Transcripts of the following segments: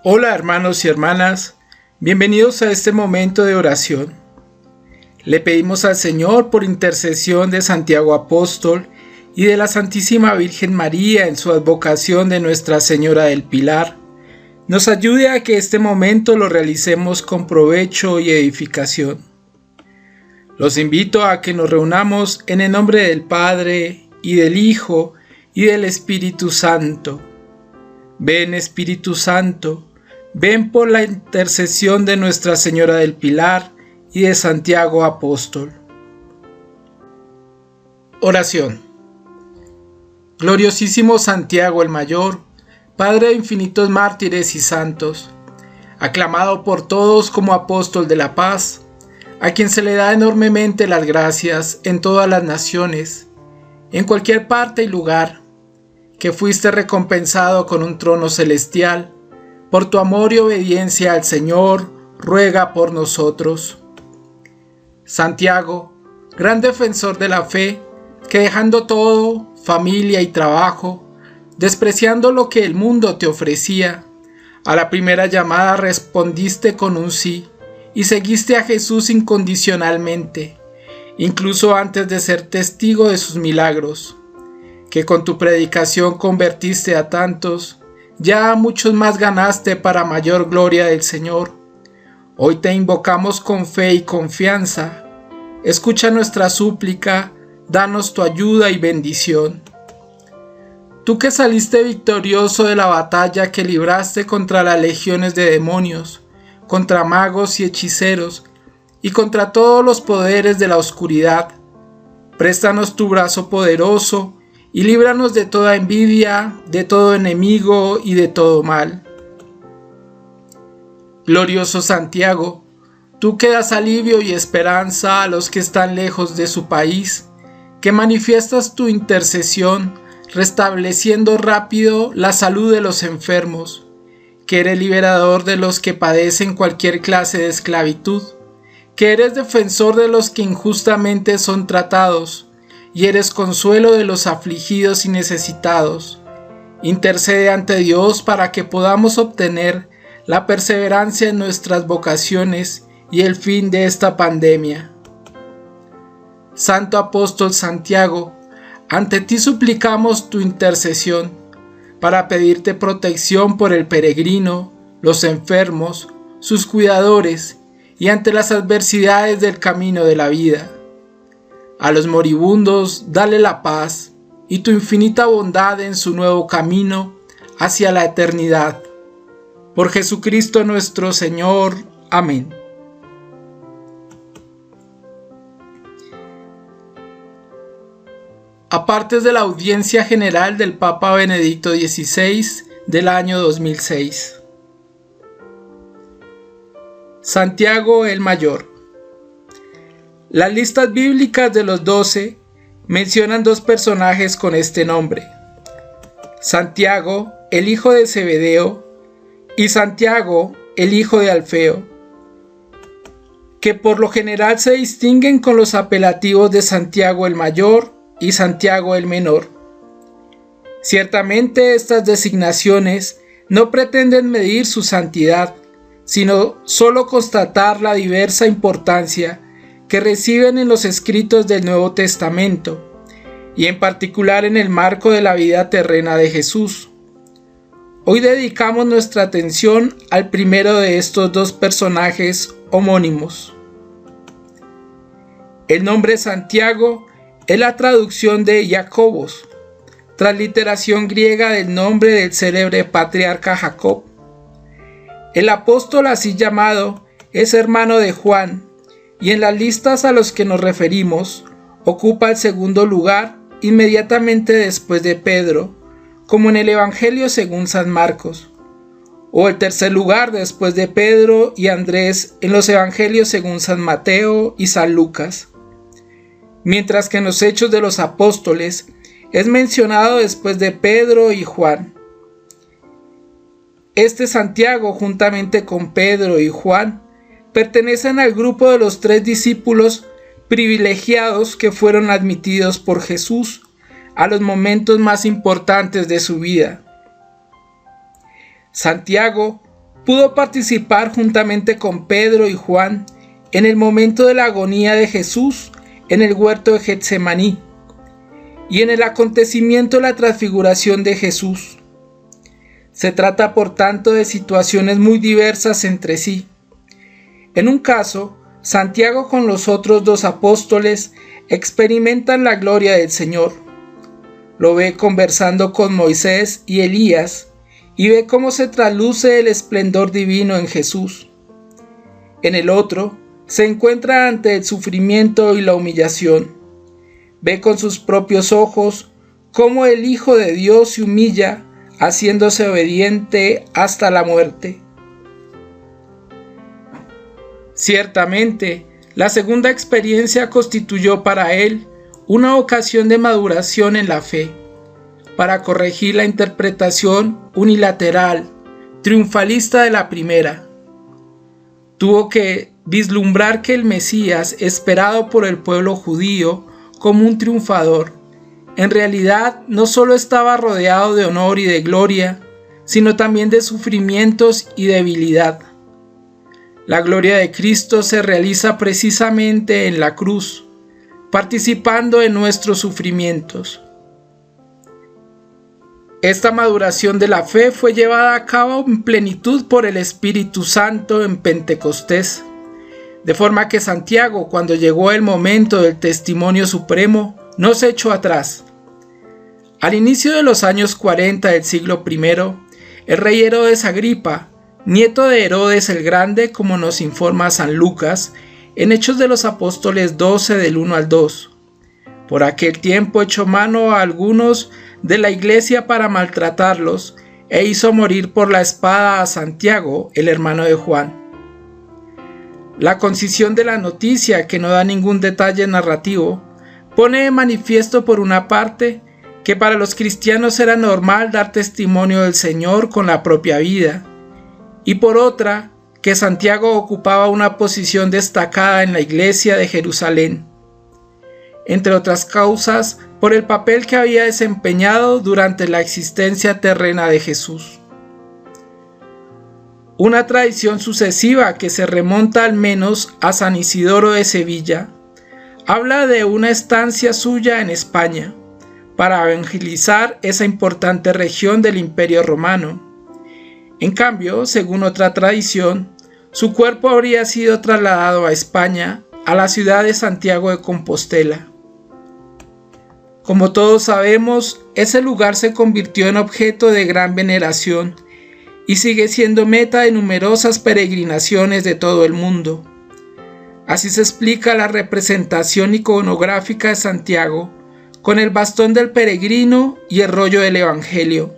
Hola hermanos y hermanas, bienvenidos a este momento de oración. Le pedimos al Señor por intercesión de Santiago Apóstol y de la Santísima Virgen María en su advocación de Nuestra Señora del Pilar, nos ayude a que este momento lo realicemos con provecho y edificación. Los invito a que nos reunamos en el nombre del Padre, y del Hijo, y del Espíritu Santo. Ven Espíritu Santo, ven por la intercesión de Nuestra Señora del Pilar y de Santiago Apóstol. Oración. Gloriosísimo Santiago el Mayor, Padre de infinitos mártires y santos, aclamado por todos como apóstol de la paz, a quien se le da enormemente las gracias en todas las naciones, en cualquier parte y lugar, que fuiste recompensado con un trono celestial, por tu amor y obediencia al Señor, ruega por nosotros. Santiago, gran defensor de la fe, que dejando todo, familia y trabajo, despreciando lo que el mundo te ofrecía, a la primera llamada respondiste con un sí, y seguiste a Jesús incondicionalmente, incluso antes de ser testigo de sus milagros, que con tu predicación convertiste a tantos, ya a muchos más ganaste para mayor gloria del Señor. Hoy te invocamos con fe y confianza. Escucha nuestra súplica, danos tu ayuda y bendición. Tú que saliste victorioso de la batalla que libraste contra las legiones de demonios, contra magos y hechiceros, y contra todos los poderes de la oscuridad, préstanos tu brazo poderoso, y líbranos de toda envidia, de todo enemigo y de todo mal. Glorioso Santiago, tú que das alivio y esperanza a los que están lejos de su país, que manifiestas tu intercesión, restableciendo rápido la salud de los enfermos, que eres liberador de los que padecen cualquier clase de esclavitud, que eres defensor de los que injustamente son tratados, y eres consuelo de los afligidos y necesitados. Intercede ante Dios para que podamos obtener la perseverancia en nuestras vocaciones y el fin de esta pandemia. Santo Apóstol Santiago, ante ti suplicamos tu intercesión para pedirte protección por el peregrino, los enfermos, sus cuidadores y ante las adversidades del camino de la vida. A los moribundos dale la paz y tu infinita bondad en su nuevo camino hacia la eternidad. Por Jesucristo nuestro Señor. Amén. Aparte de la audiencia general del Papa Benedicto XVI del año 2006. Santiago el Mayor. Las listas bíblicas de los 12 mencionan dos personajes con este nombre: Santiago, el hijo de Zebedeo, y Santiago, el hijo de Alfeo, que por lo general se distinguen con los apelativos de Santiago el Mayor y Santiago el Menor. Ciertamente estas designaciones no pretenden medir su santidad, sino solo constatar la diversa importancia que reciben en los escritos del Nuevo Testamento, y en particular en el marco de la vida terrena de Jesús. Hoy dedicamos nuestra atención al primero de estos dos personajes homónimos. El nombre Santiago es la traducción de Jacobos, transliteración griega del nombre del célebre patriarca Jacob. El apóstol así llamado es hermano de Juan, y en las listas a los que nos referimos ocupa el segundo lugar inmediatamente después de Pedro, como en el Evangelio según San Marcos, o el tercer lugar después de Pedro y Andrés en los Evangelios según San Mateo y San Lucas, mientras que en los Hechos de los Apóstoles es mencionado después de Pedro y Juan. Este Santiago, juntamente con Pedro y Juan, pertenecen al grupo de los 3 discípulos privilegiados que fueron admitidos por Jesús a los momentos más importantes de su vida. Santiago pudo participar juntamente con Pedro y Juan en el momento de la agonía de Jesús en el huerto de Getsemaní y en el acontecimiento de la transfiguración de Jesús. Se trata, por tanto, de situaciones muy diversas entre sí. En un caso, Santiago con los otros dos apóstoles experimentan la gloria del Señor. Lo ve conversando con Moisés y Elías y ve cómo se trasluce el esplendor divino en Jesús. En el otro, se encuentra ante el sufrimiento y la humillación. Ve con sus propios ojos cómo el Hijo de Dios se humilla, haciéndose obediente hasta la muerte. Ciertamente, la segunda experiencia constituyó para él una ocasión de maduración en la fe, para corregir la interpretación unilateral, triunfalista de la primera. Tuvo que vislumbrar que el Mesías, esperado por el pueblo judío como un triunfador, en realidad no solo estaba rodeado de honor y de gloria, sino también de sufrimientos y debilidad. La gloria de Cristo se realiza precisamente en la cruz, participando en nuestros sufrimientos. Esta maduración de la fe fue llevada a cabo en plenitud por el Espíritu Santo en Pentecostés, de forma que Santiago, cuando llegó el momento del testimonio supremo, no se echó atrás. Al inicio de los años 40 del siglo I, el rey Herodes Agripa, nieto de Herodes el Grande, como nos informa San Lucas, en Hechos de los Apóstoles 12 del 1 al 2. Por aquel tiempo echó mano a algunos de la iglesia para maltratarlos e hizo morir por la espada a Santiago, el hermano de Juan. La concisión de la noticia, que no da ningún detalle narrativo, pone de manifiesto por una parte que para los cristianos era normal dar testimonio del Señor con la propia vida, y por otra, que Santiago ocupaba una posición destacada en la iglesia de Jerusalén, entre otras causas por el papel que había desempeñado durante la existencia terrena de Jesús. Una tradición sucesiva que se remonta al menos a San Isidoro de Sevilla habla de una estancia suya en España para evangelizar esa importante región del Imperio Romano. En cambio, según otra tradición, su cuerpo habría sido trasladado a España, a la ciudad de Santiago de Compostela. Como todos sabemos, ese lugar se convirtió en objeto de gran veneración y sigue siendo meta de numerosas peregrinaciones de todo el mundo. Así se explica la representación iconográfica de Santiago con el bastón del peregrino y el rollo del Evangelio,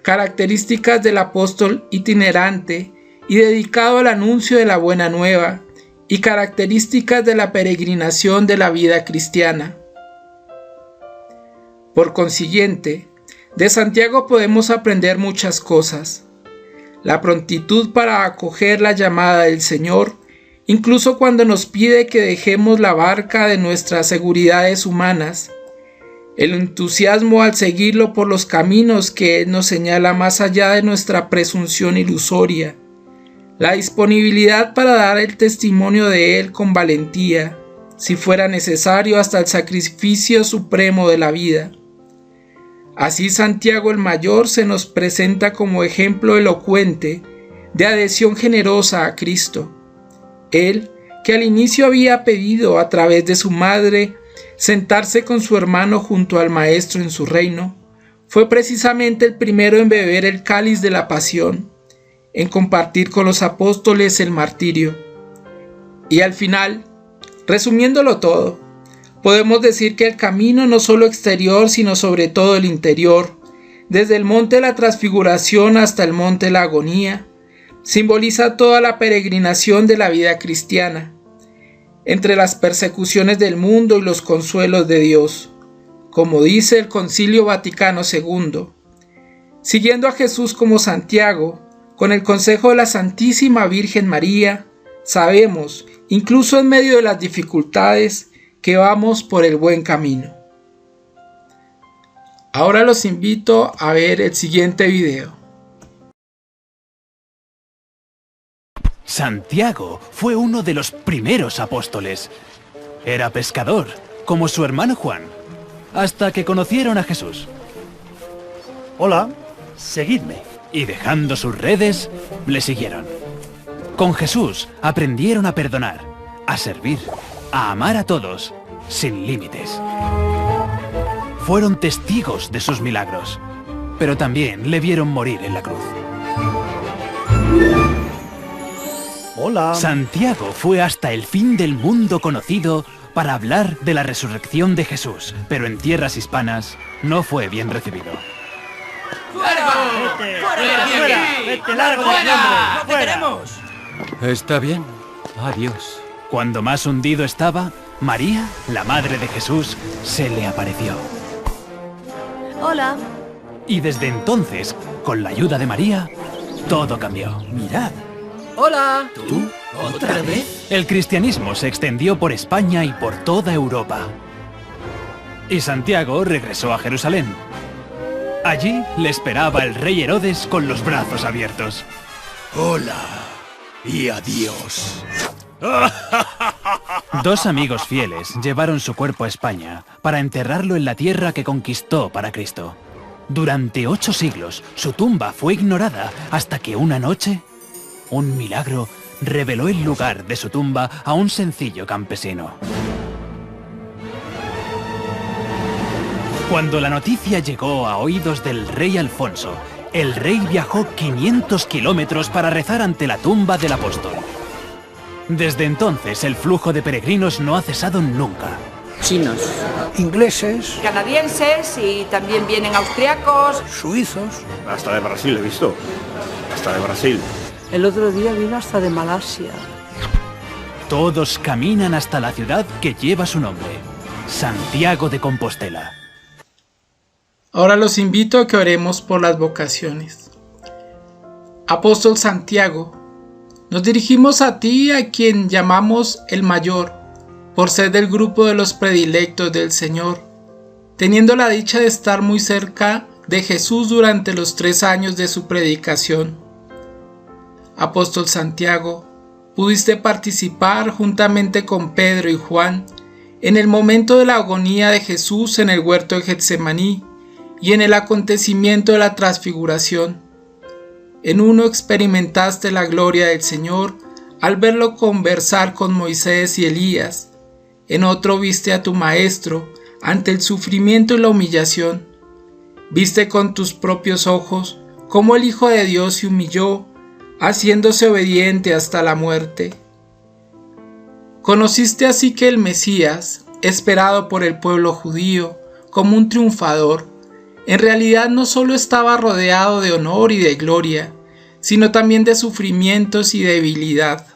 características del apóstol itinerante y dedicado al anuncio de la buena nueva, y características de la peregrinación de la vida cristiana. Por consiguiente, de Santiago podemos aprender muchas cosas. La prontitud para acoger la llamada del Señor, incluso cuando nos pide que dejemos la barca de nuestras seguridades humanas, el entusiasmo al seguirlo por los caminos que Él nos señala más allá de nuestra presunción ilusoria, la disponibilidad para dar el testimonio de Él con valentía, si fuera necesario hasta el sacrificio supremo de la vida. Así Santiago el Mayor se nos presenta como ejemplo elocuente de adhesión generosa a Cristo. Él, que al inicio había pedido a través de su madre sentarse con su hermano junto al Maestro en su reino, fue precisamente el primero en beber el cáliz de la pasión, en compartir con los apóstoles el martirio. Y al final, resumiéndolo todo, podemos decir que el camino no solo exterior, sino sobre todo el interior, desde el monte de la transfiguración hasta el monte de la agonía, simboliza toda la peregrinación de la vida cristiana, entre las persecuciones del mundo y los consuelos de Dios, como dice el Concilio Vaticano II. Siguiendo a Jesús como Santiago, con el consejo de la Santísima Virgen María, sabemos, incluso en medio de las dificultades, que vamos por el buen camino. Ahora los invito a ver el siguiente video. Santiago fue uno de los primeros apóstoles. Era pescador, como su hermano Juan, hasta que conocieron a Jesús. Hola, seguidme. Y dejando sus redes, le siguieron. Con Jesús aprendieron a perdonar, a servir, a amar a todos, sin límites. Fueron testigos de sus milagros, pero también le vieron morir en la cruz. Hola. Santiago fue hasta el fin del mundo conocido para hablar de la resurrección de Jesús, pero en tierras hispanas no fue bien recibido. ¡Vete, largo de aquí, hombre! ¡No te queremos! Está bien. Adiós. Cuando más hundido estaba, María, la madre de Jesús, se le apareció. Hola. Y desde entonces, con la ayuda de María, todo cambió. Mirad. Hola. ¿Tú? ¿Otra vez? El cristianismo se extendió por España y por toda Europa. Y Santiago regresó a Jerusalén. Allí le esperaba el rey Herodes con los brazos abiertos. Hola y adiós. Dos amigos fieles llevaron su cuerpo a España para enterrarlo en la tierra que conquistó para Cristo. Durante 8 siglos, su tumba fue ignorada hasta que una noche, un milagro reveló el lugar de su tumba a un sencillo campesino. Cuando la noticia llegó a oídos del rey Alfonso, el rey viajó 500 kilómetros para rezar ante la tumba del apóstol. Desde entonces, el flujo de peregrinos no ha cesado nunca. Chinos, Ingleses, Canadienses y también vienen austriacos. suizos. Hasta de Brasil he visto. Hasta de Brasil. el otro día vino hasta de Malasia. Todos caminan hasta la ciudad que lleva su nombre, Santiago de Compostela. Ahora los invito a que oremos por las vocaciones. Apóstol Santiago, nos dirigimos a ti, a quien llamamos el mayor, por ser del grupo de los predilectos del Señor, teniendo la dicha de estar muy cerca de Jesús durante los 3 años de su predicación. Apóstol Santiago, pudiste participar juntamente con Pedro y Juan en el momento de la agonía de Jesús en el huerto de Getsemaní y en el acontecimiento de la transfiguración. En uno experimentaste la gloria del Señor al verlo conversar con Moisés y Elías. En otro viste a tu Maestro ante el sufrimiento y la humillación. Viste con tus propios ojos cómo el Hijo de Dios se humilló, haciéndose obediente hasta la muerte. Conociste así que el Mesías, esperado por el pueblo judío como un triunfador, en realidad no solo estaba rodeado de honor y de gloria, sino también de sufrimientos y debilidad.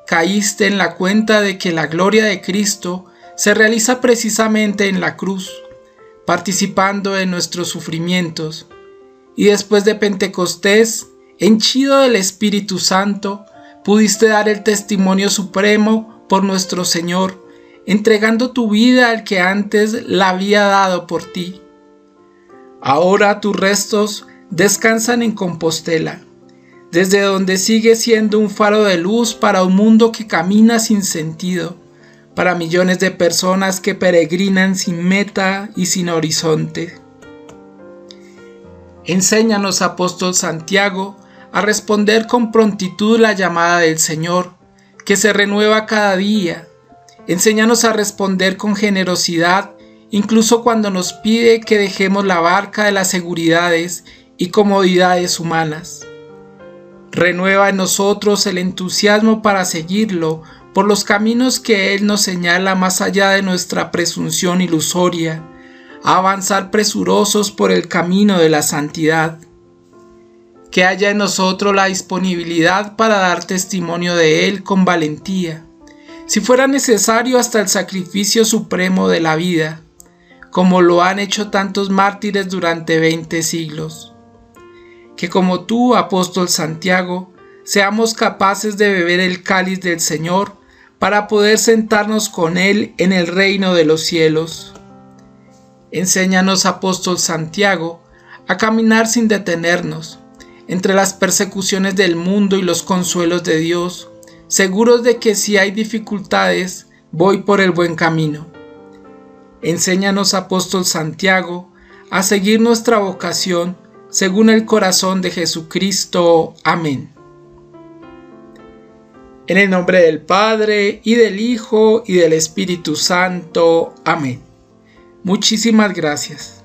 Caíste en la cuenta de que la gloria de Cristo se realiza precisamente en la cruz, participando de nuestros sufrimientos, y después de Pentecostés, henchido del Espíritu Santo, pudiste dar el testimonio supremo por nuestro Señor, entregando tu vida al que antes la había dado por ti. Ahora tus restos descansan en Compostela, desde donde sigue siendo un faro de luz para un mundo que camina sin sentido, para millones de personas que peregrinan sin meta y sin horizonte. Enséñanos, Apóstol Santiago, a responder con prontitud la llamada del Señor, que se renueva cada día. Enséñanos a responder con generosidad, incluso cuando nos pide que dejemos la barca de las seguridades y comodidades humanas. Renueva en nosotros el entusiasmo para seguirlo por los caminos que Él nos señala más allá de nuestra presunción ilusoria, a avanzar presurosos por el camino de la santidad. Que haya en nosotros la disponibilidad para dar testimonio de Él con valentía, si fuera necesario hasta el sacrificio supremo de la vida, como lo han hecho tantos mártires durante 20 siglos. Que como tú, Apóstol Santiago, seamos capaces de beber el cáliz del Señor para poder sentarnos con Él en el reino de los cielos. Enséñanos, Apóstol Santiago, a caminar sin detenernos, entre las persecuciones del mundo y los consuelos de Dios, seguros de que si hay dificultades, voy por el buen camino. Enséñanos, apóstol Santiago, a seguir nuestra vocación según el corazón de Jesucristo. Amén. En el nombre del Padre, y del Hijo, y del Espíritu Santo. Amén. Muchísimas gracias.